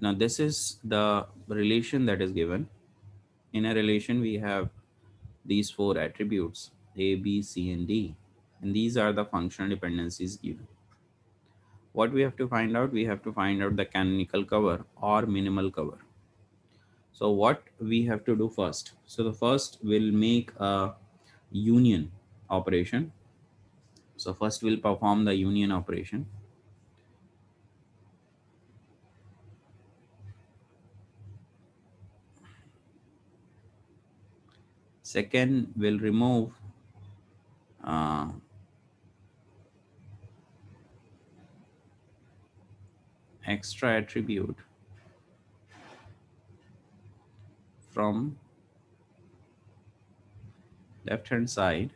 Now this is the relation that is given. In a relation we have these four attributes A, B, C and D, and these are the functional dependencies given. What we have to find out? We have to find out the canonical cover or minimal cover. So what we have to do first? So the first will make a union operation. So first we'll perform the union operation. Second we'll remove uh, extra attribute from left hand side.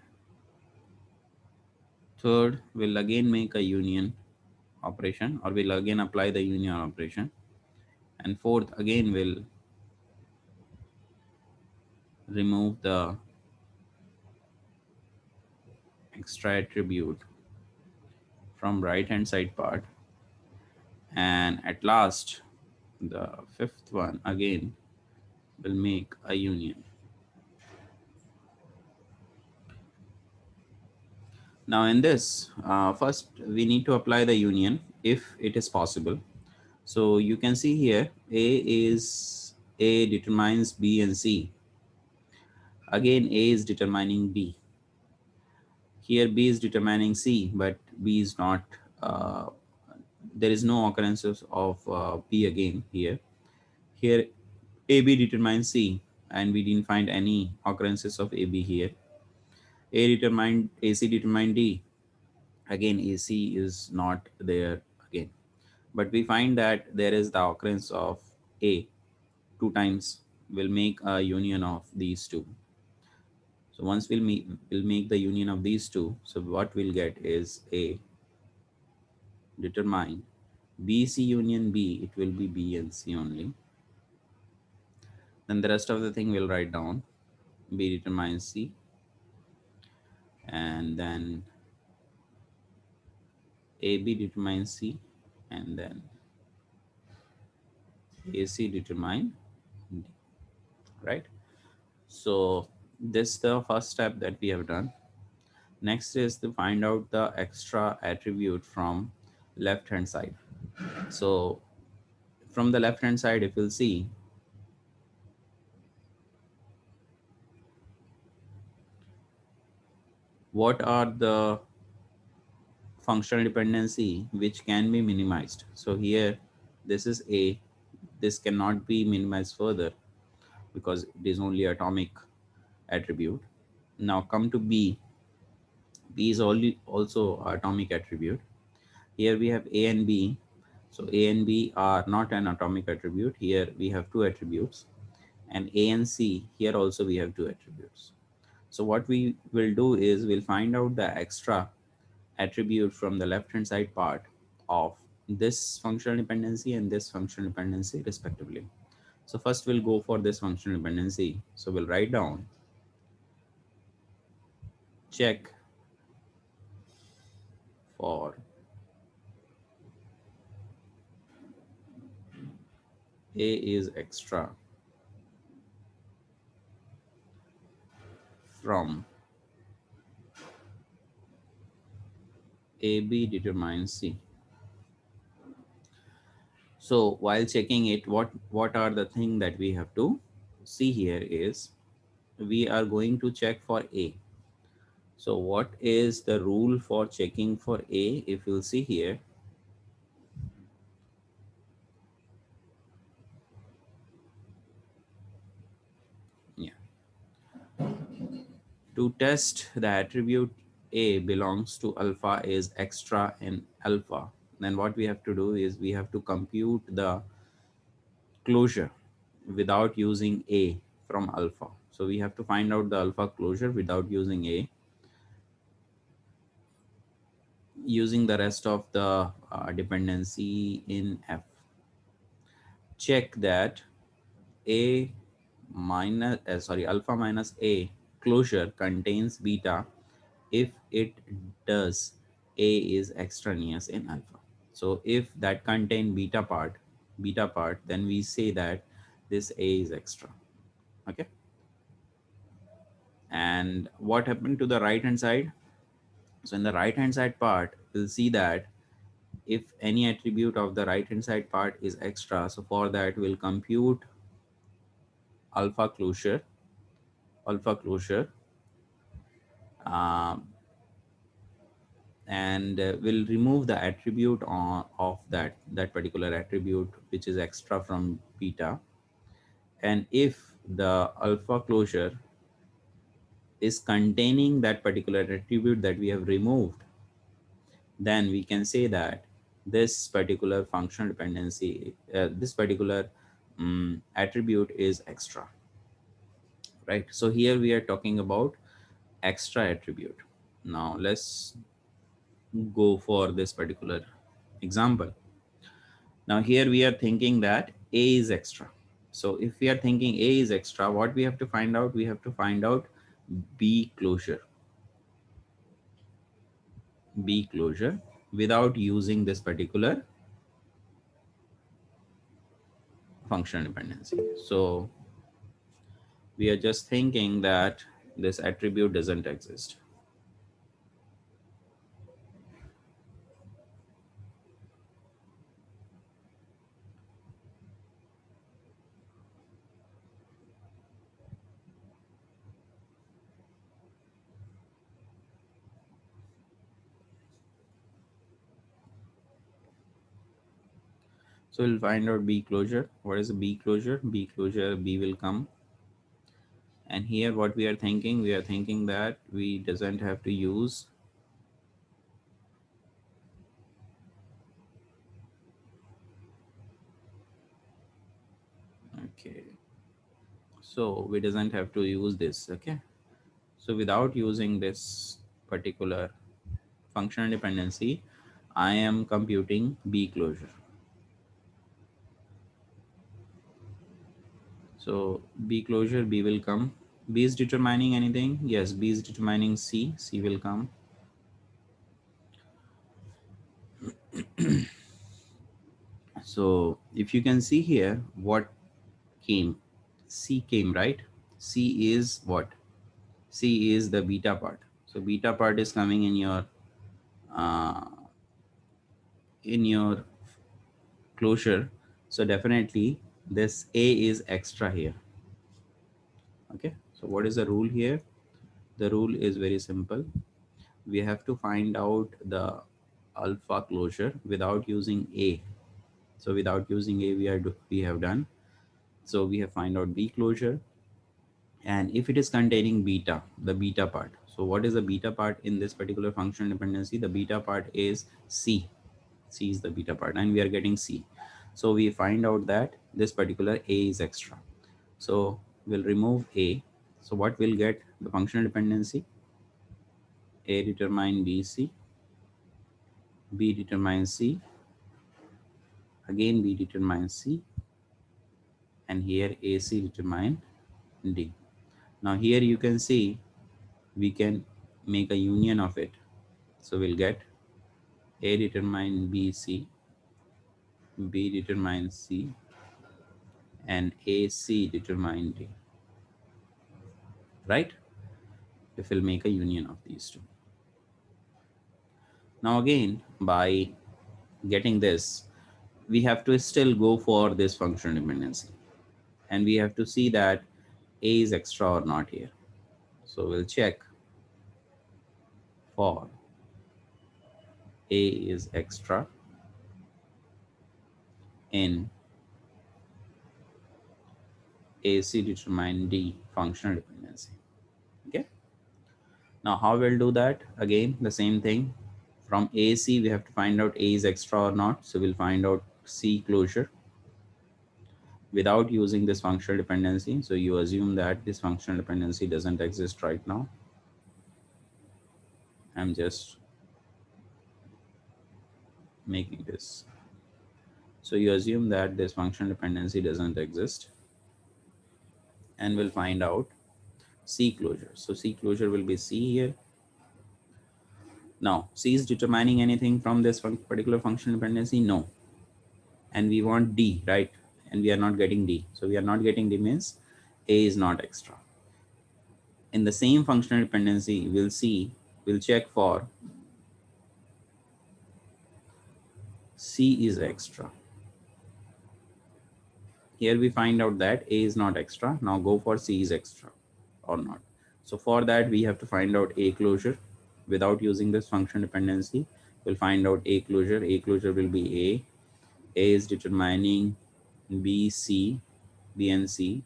Third we'll again make a union operation, or we'll again apply the union operation. And fourth again we'll remove the extra attribute from right hand side part. And at last the fifth one again will make a union. Now in this, first we need to apply the union if it is possible. So you can see here A determines B and C. Again A is determining B. Here B is determining C, but B is not, uh, there is no occurrences of B again here. Here AB determines C, and we didn't find any occurrences of AB here. AC determined D. Again AC is not there again, but we find that there is the occurrence of A two times. Will make a union of these two. So once we'll make the union of these two, so what we'll get is A determine BC union B. It will be B and C only. Then the rest of the thing we'll write down. B determines C, and then AB determines C, and then AC determine D, right? So this is the first step that we have done. Next is to find out the extra attribute from left hand side. So from the left hand side, if you'll see, what are the functional dependency which can be minimized. So here this is A, this cannot be minimized further because it is only atomic attribute. Now come to B. B is only also atomic attribute. Here we have A and B. So A and B are not an atomic attribute. Here we have two attributes, and A and C, here also we have two attributes. So what we will do is we'll find out the extra attribute from the left hand side part of this functional dependency and this functional dependency respectively. So first we'll go for this functional dependency. So we'll write down check for A is extra from AB determines C. So while checking it, what are the thing that we have to see here is we are going to check for A. So what is the rule for checking for A? If you'll see here, yeah, to test the attribute A belongs to alpha is extra in alpha, then what we have to do is we have to compute the closure without using A from alpha. So we have to find out the alpha closure without using A, using the rest of the dependency in F. Check that A minus alpha minus A closure contains beta if it does A is extraneous in alpha. So if that contain beta part, beta part, then we say that this A is extra. Okay. And what happened to the right hand side? So in the right hand side part, we'll see that if any attribute of the right hand side part is extra, so for that we'll compute alpha closure, alpha closure, um, and we'll remove the attribute of that particular attribute which is extra from beta. And if the alpha closure is containing that particular attribute that we have removed, then we can say that this particular functional dependency, this particular attribute is extra, right? So here we are talking about extra attribute. Now let's go for this particular example. Now here we are thinking that A is extra. So if we are thinking A is extra, what we have to find out? We have to find out B closure. B closure without using this particular functional dependency. So we are just thinking that this attribute doesn't exist. So we'll find out B closure. What is a B closure? B closure, B will come. And here what we are thinking that we doesn't have to use, okay, so we doesn't have to use this. Okay, so without using this particular functional dependency, I am computing B closure. So B closure, B will come. B is determining anything? Yes, B is determining C. C will come. So if you can see here, what came? C came, right? C is what? C is the beta part. So beta part is coming uh, in your closure. So definitely this A is extra here. Okay. So what is the rule here? The rule is very simple. We have to find out the alpha closure without using A. So without using A, we have done. So we have find out B closure, and if it is containing beta, the beta part. So what is the beta part in this particular functional dependency? The beta part is C. C is the beta part, and we are getting C. So we find out that this particular A is extra. So we'll remove A. So what we'll get? The functional dependency: A determine BC, B determines C, again B determines C, and here AC determine D. Now here you can see we can make a union of it. So we'll get A determine BC, B determine C, and AC determine D, right? If we'll make a union of these two. Now again, by getting this, we have to still go for this functional dependency, and we have to see that A is extra or not here. So we'll check for A is extra in AC determine D functional dependency. Okay. Now how we'll do that? Again, the same thing. From AC, we have to find out A is extra or not. So we'll find out C closure without using this functional dependency. So you assume that this functional dependency doesn't exist right now. I'm just making this. So you assume that this functional dependency doesn't exist, and we'll find out C closure. So C closure will be C here. Now C is determining anything from this particular functional dependency? No. and we want D, right? And we are not getting D. So we are not getting D means A is not extra. In the same functional dependency, we'll check for C is extra. Here we find out that A is not extra. Now go for C is extra or not. So for that, we have to find out A closure. Without using this function dependency, we'll find out A closure. A closure will be A. A is determining B, C, B and C.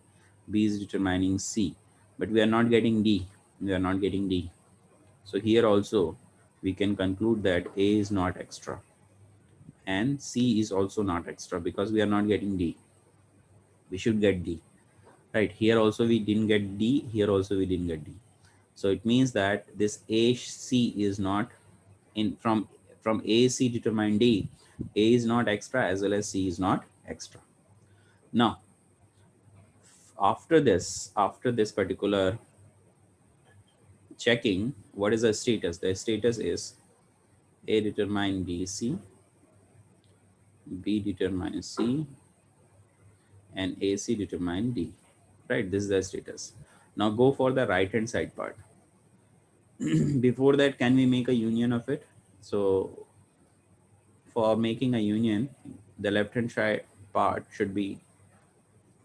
B is determining C. But we are not getting D. We are not getting D. So here also, we can conclude that A is not extra. And C is also not extra because we are not getting D. We should get D. Right, here also we didn't get D, here also we didn't get D. So it means that this AC is not in from AC determine D, A is not extra as well as C is not extra. Now after this particular checking, what is the status? The status is A determine BC, B determine C, and AC determine D. Right, this is the status. Now go for the right hand side part. Before that, can we make a union of it? So for making a union, the left hand side part should be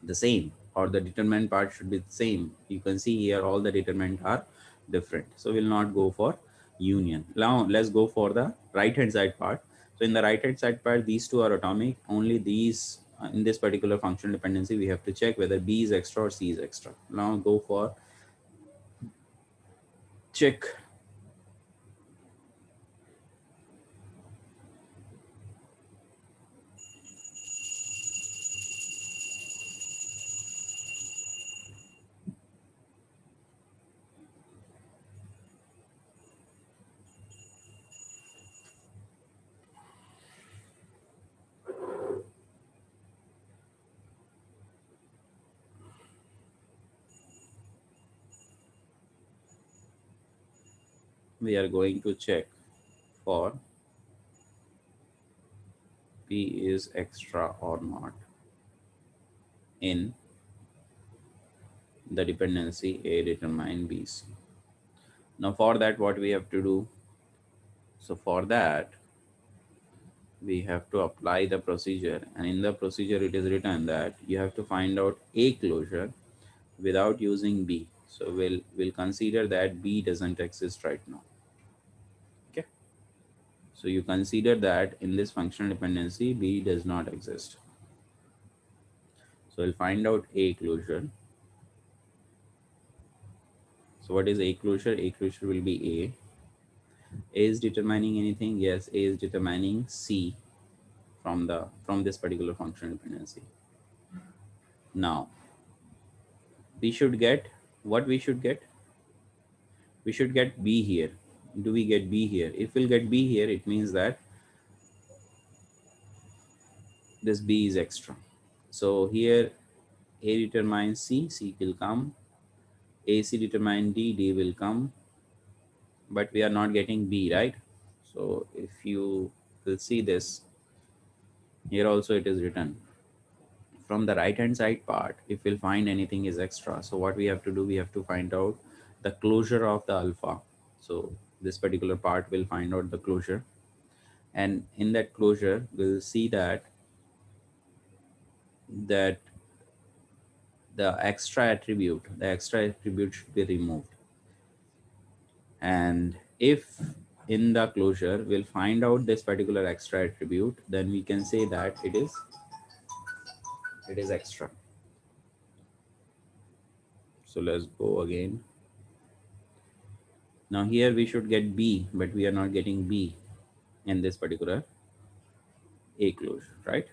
the same, or the determinant part should be the same. You can see here all the determinants are different, so we'll not go for union. Now let's go for the right hand side part. So in the right hand side part, these two are atomic. Only these in this particular functional dependency, we have to check whether B is extra or C is extra. Now go for check. We are going to check for B is extra or not in the dependency A determine BC. Now for that, what we have to do? So for that, we have to apply the procedure, and in the procedure it is written that you have to find out A closure without using B. So we'll consider that B doesn't exist right now. Okay. So you consider that in this functional dependency B does not exist. So we'll find out A closure. So what is A closure? A closure will be A. A is determining anything? Yes, A is determining C from this particular functional dependency. Now we should get what we should get. We should get B here. Do we get B here? If we'll get B here, it means that this B is extra. So here A determines C, C will come. AC determine D, D will come. But we are not getting B, right? So if you will see this, here also it is written. From the right hand side part, if we'll find anything is extra, so what we have to do, we have to find out the closure of the alpha. So this particular part will find out the closure, and in that closure we'll see that the extra attribute should be removed. And if in the closure we'll find out this particular extra attribute, then we can say that it is extra. So let's go again. Now here we should get B, but we are not getting B in this particular A closure, right?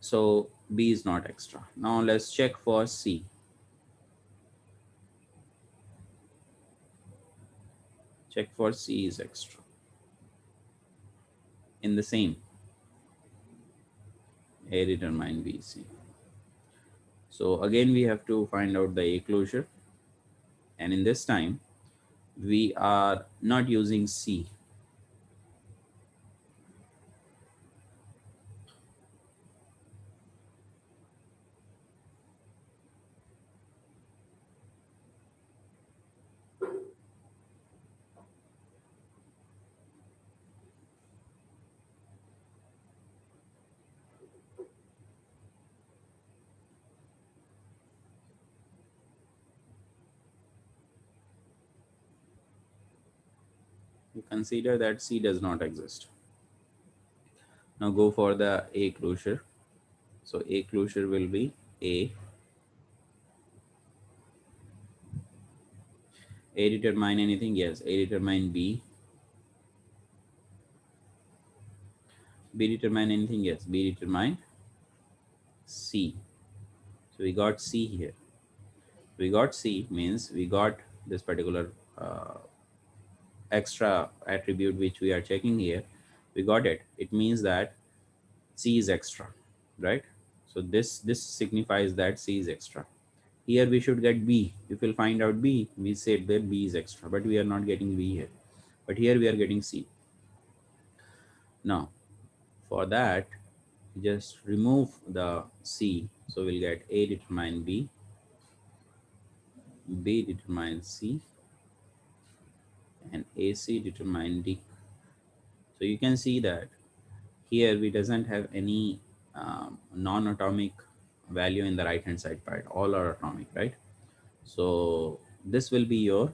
So B is not extra. Now let's check for C. Check for C is extra in the same A determine B, C. So again we have to find out the A closure, and in this time we are not using C. consider that C does not exist. Now go for the A closure. So A closure will be A. A determine anything? Yes. A determine B. B determine anything? Yes. B determine C. So we got C here. We got C means we got this particular extra attribute which we are checking here. We got it. It means that C is extra, right? So this signifies that C is extra. Here we should get B. If we'll find out B, we said that B is extra, but we are not getting B here. But here we are getting C. Now, for that, just remove the C. So we'll get A determine B, B determine C, and AC determine D. So you can see that here we doesn't have any non-atomic value in the right hand side part. All are atomic, right? So this will be your,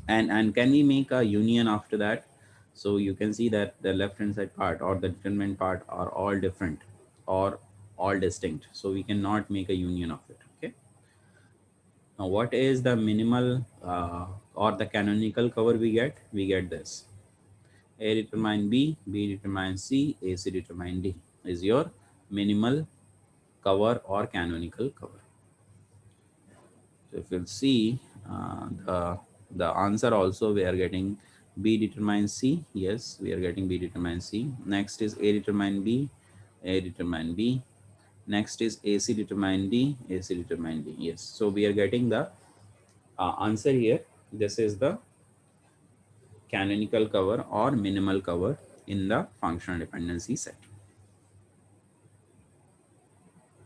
and can we make a union after that? So you can see that the left hand side part or the determinant part are all different or all distinct, so we cannot make a union of it. Okay, now what is the minimal or the canonical cover we get this: A determine B, B determine C, AC determine D is your minimal cover or canonical cover. So if you'll see the answer also, we are getting B determine C. Yes, we are getting B determine C. Next is A determine B, A determine B. Next is AC determine D, AC determine D. Yes, so we are getting the answer here. This is the canonical cover or minimal cover in the functional dependency set.